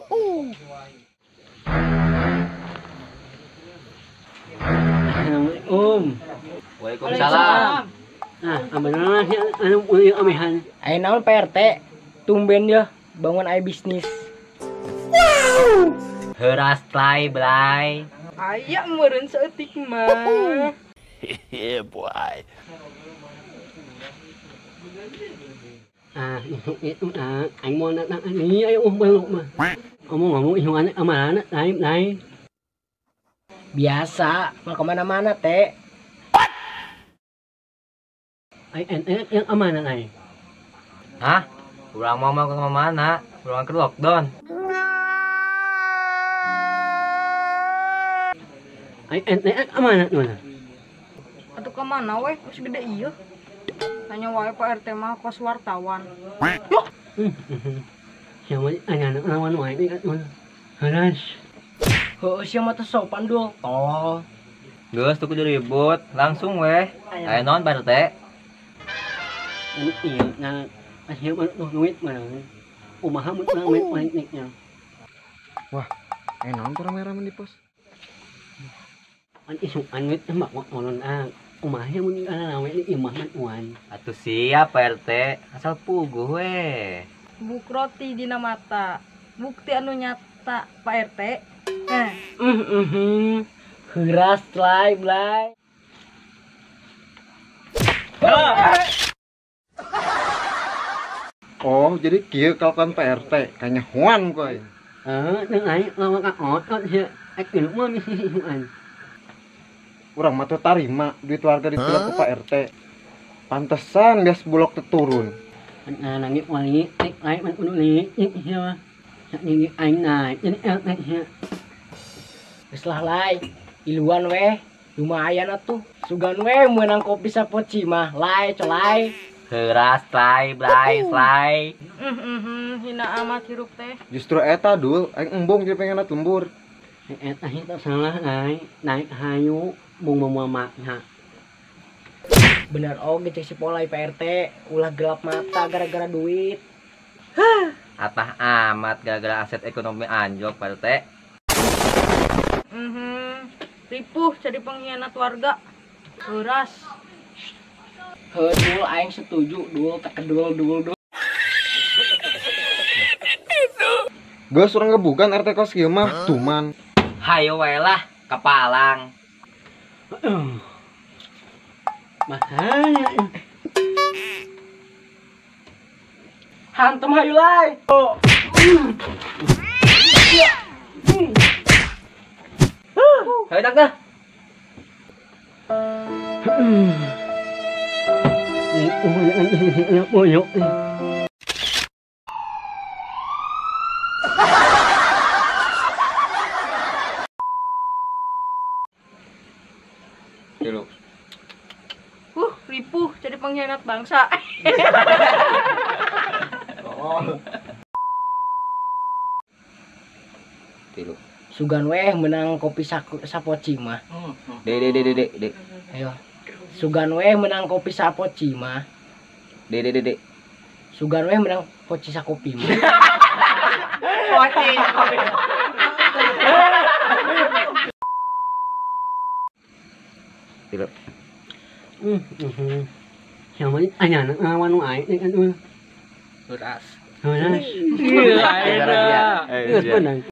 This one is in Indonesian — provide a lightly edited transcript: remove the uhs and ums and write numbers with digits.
Assalamualaikum. Waalaikumsalam. Nah, amanah anu yang amihan. Ayo naon Pak RT? Tumben ya bangun aya bisnis. Heuras play belai. Aya meureun saeutik mah. Yeah, boy. Anh mau ini ayo belok mah. Ngomong hitungan amanah naik. Biasa, mau kemana-mana teh. Yang amanah naik. Hah? Urang mau ke mana? Urang ke lockdown. Amanah mana? Atuh ka mana weh? Masih gede ieu. Tanya wae Pak RT mah kos wartawan. Siapa anak lawan wae ini kan. Halas. Heuh sia mah teh sopan dul. Tolong. Geus tuh kudu ribut, langsung weh. Aya naon Pak RT? Ini iya nah akhir duit mana. Umaha mun urang main niknya. Wah, naon tuh rame-rame di pos? An isuk anwit mak ngolon umahnya mun kana nawe ni imah man uan. Atuh siap Pak RT, asal puguh weh. Buk roti dina mata. Bukti anu nyata Pak RT. Heuras blay. Oh, jadi kieu kalakuan Pak RT, kanyahoan koy. Nang ai lawan ka otot sia. Ek ieu mah misi hiuan. Urang mah teu tarima duit warga ditilap ku Pak RT. Pantesan bias bulog teu turun. Nangis wali tek ai man kudu li sia mah. Ini aing naik, ini naik sia. Geus lah lay. Iluan weh. Lumayan atuh. Sugan weh meunang kopi sapoci mah. Lay colai. Heuras play belai slay. Hina amat hirup teh. Justru eta dul, aing embung jadi pengen lembur. Eta tak salah naik hayu mung makna. Bener oge cek si Polai Pak RT. Ulah gelap mata gara-gara duit. Atah amat gara-gara aset ekonomi anjlok Pak RT. Ripuh jadi pengkhianat warga. Heuras. Dul aing setuju dul tekedul dul. Geus urang gebukan RT kos kieu mah tuman. Hayo wae lah ka Palang. Mahanya. Hantem hayu lay. Hayo dak dah. Boyok. Tilu. Ripuh jadi pengkhianat bangsa. Tilu. Sugan weh menang kopi sapoci mah. Dek. Ayo. Sugan weh menang kopi sapoci mah. Dek. Sugan weh menang poci sakopi mah. Poci. Tilu. Siapa ni anak lawan wae ni kan. Heuras. Halas. Iya, Geus beunang.